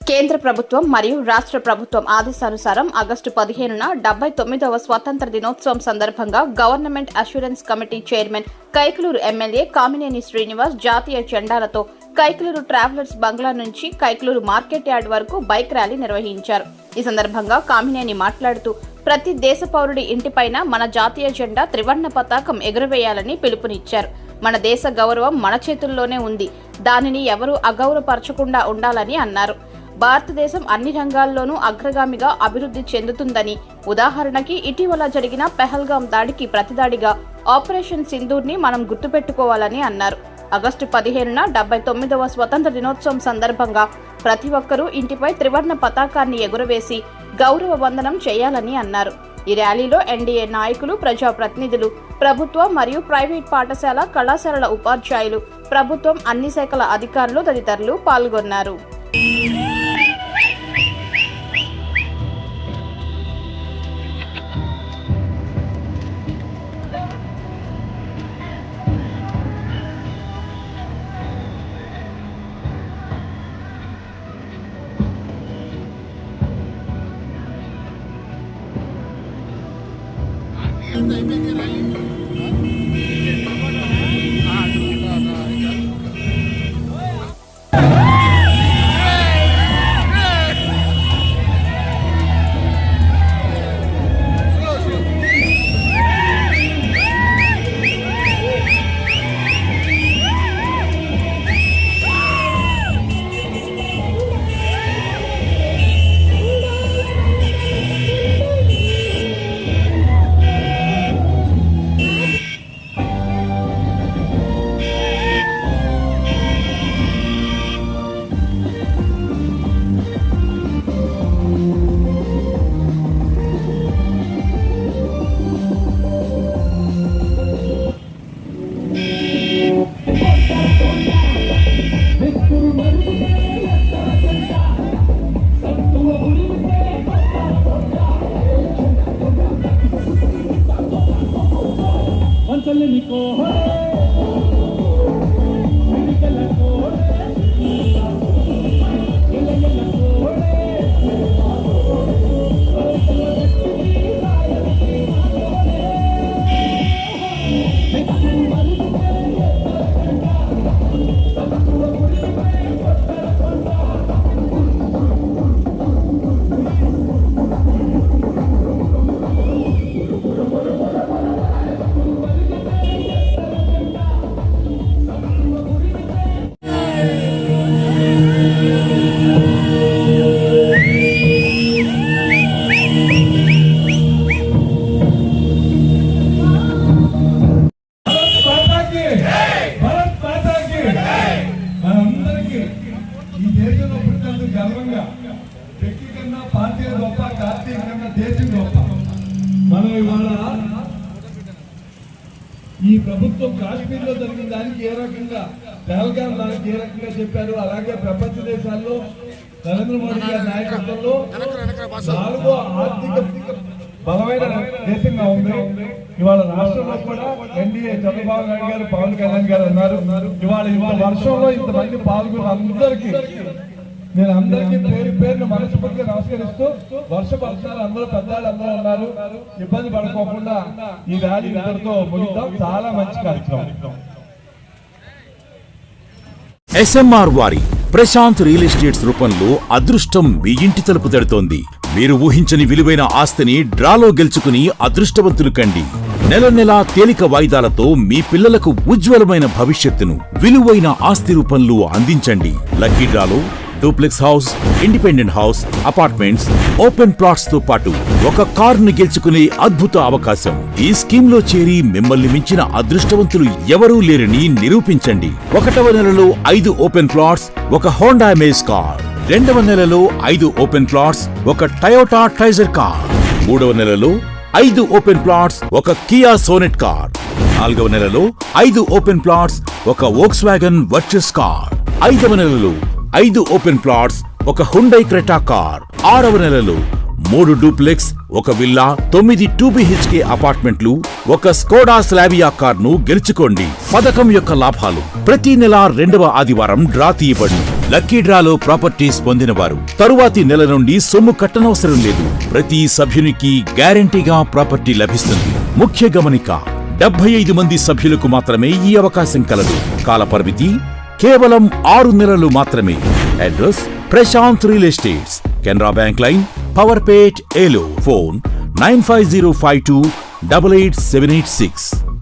కేంద్ర ప్రభుత్వం మరియు రాష్ట్ర ప్రభుత్వం ఆదేశానుసారం ఆగస్టు 15న 79వ స్వాతంత్ర దినోత్సవం సందర్భంగా government assurance committee chairman Kaikaluru MLA Kamineni Srinivas జాతీయ జెండాలతో కైకలూరు ట్రావెలర్స్ బంగ్లా నుంచి కైకలూరు మార్కెట్ యార్డ్ వరకు బైక్ ర్యాలీ నిర్వహించారు. ఈ సందర్భంగా కామినేని మాట్లాడుతూ ప్రతి దేశ పౌరుడి ఇంటిపైన మన జాతీయ జెండా త్రివర్ణ పతాకం ఎగురవేయాలని పిలుపునిచ్చారు. మన దేశ గౌరవం మన చేతుల్లోనే ఉంది, దానిని ఎవరూ అగౌరవపరచకుండా ఉండాలని అన్నారు. భారతదేశం అన్ని రంగాల్లోనూ అగ్రగామిగా అభివృద్ధి చెందుతుందని, ఉదాహరణకి ఇటీవల జరిగిన పెహల్గాం దాడికి ప్రతిదాడిగా ఆపరేషన్ సింధూర్ని మనం గుర్తుపెట్టుకోవాలని అన్నారు. ఆగస్టు 15న 79వ స్వతంత్ర దినోత్సవం సందర్భంగా ప్రతి ఒక్కరూ ఇంటిపై త్రివర్ణ పతాకాన్ని ఎగురవేసి గౌరవ వందనం చేయాలని అన్నారు. ఈ ర్యాలీలో ఎన్డీఏ నాయకులు, ప్రజాప్రతినిధులు, ప్రభుత్వ మరియు ప్రైవేట్ పాఠశాల, కళాశాలల ఉపాధ్యాయులు, ప్రభుత్వం అన్ని శాఖల అధికారులు తదితరులు పాల్గొన్నారు. ఈ ప్రభుత్వం కాశ్మీర్ లో జరిగిన దానికి ఏ రకంగా పెహల్గాం దానికి ఏ రకంగా చెప్పారు, అలాగే ప్రపంచ దేశాల్లో నరేంద్ర మోడీ గారి నాయకత్వంలో 4వ ఆర్థిక బలమైన దేశంగా ఉంది. ఇవాళ రాష్ట్రంలో కూడా ఎన్డీఏ చంద్రబాబు నాయుడు గారు, పవన్ కళ్యాణ్ గారు ఉన్నారు. ఇవాళ వర్షంలో ఇంతమంది పాల్గొన్న అందరికీ నేను అందరికీ పేరు పేరును మనస్ఫూర్తిగా నమస్కరిస్తూ, వర్ష పక్షాలు అందరూ పెద్దవాళ్ళు అందరూ ఉన్నారు, ఇబ్బంది పడుకోకుండా ఈ ర్యాలీ అందరితో ముగిద్దాం. చాలా మంచి కార్యక్రమం. ఎస్ఎంఆర్ వారి ప్రశాంత్ రియల్ ఎస్టేట్స్ రూపంలో అదృష్టం మీ ఇంటి తలుపు తడుతోంది. మీరు ఊహించని విలువైన ఆస్తిని డ్రాలో గెలుచుకుని అదృష్టవంతులు కండి. నెల నెలా తేలిక వాయిదాలతో మీ పిల్లలకు ఉజ్వలమైన భవిష్యత్తును విలువైన ఆస్తి రూపంలో అందించండి. లక్కీ డ్రాలో duplex house, independent house, apartments, open plots తో పాటు ఒక కారును గెలుచుకునే అద్భుత అవకాశం. ఈ స్కీమ్ లో చేరి మిమ్మల్ని మించిన అదృష్టవంతులు ఎవరూ లేరని నిరూపించండి. 1వ నెలలో 5 ఓపెన్ ప్లాట్స్, ఒక హోండా అమేజ్ కార్. 2వ నెలలో 5 ఓపెన్ ప్లాట్స్, ఒక టయోటా ట్రైజర్ కార్. 3వ నెలలో 5 ఓపెన్ ప్లాట్స్, ఒక కియా సోనెట్ కార్. 4వ నెలలో 5 ఓపెన్ ప్లాట్స్, ఒక వోక్స్వాగన్ వర్చస్ కార్. 5వ నెలలో 5 ఓపెన్ ప్లాట్స్, ఒక హుండై క్రెటా కార్. 6వ నెలలో 3 డూప్లెక్స్, ఒక విల్లా, 9 2BHK అపార్ట్మెంట్లు, ఒక స్కోడా స్లావియా కార్ను గెలుచుకోండి. పథకం యొక్క లాభాలు ప్రతి నెల 2వ ఆదివారం డ్రా తీయబడి లక్కీ డ్రాలో ప్రాపర్టీస్ పొందినవారు తరువాతి నెల నుండి సొమ్ము కట్టనవసరం లేదు. ప్రతి సభ్యునికి గ్యారంటీగా ప్రాపర్టీ లభిస్తుంది. ముఖ్య గమనిక, 75 మంది సభ్యులకు మాత్రమే ఈ అవకాశం కలదు. కాలపరిమితి కేవలం 6 నెలలు మాత్రమే. Address Prashant real estates, Canara bank line, Powerpet, Eluru. Phone 9505288786.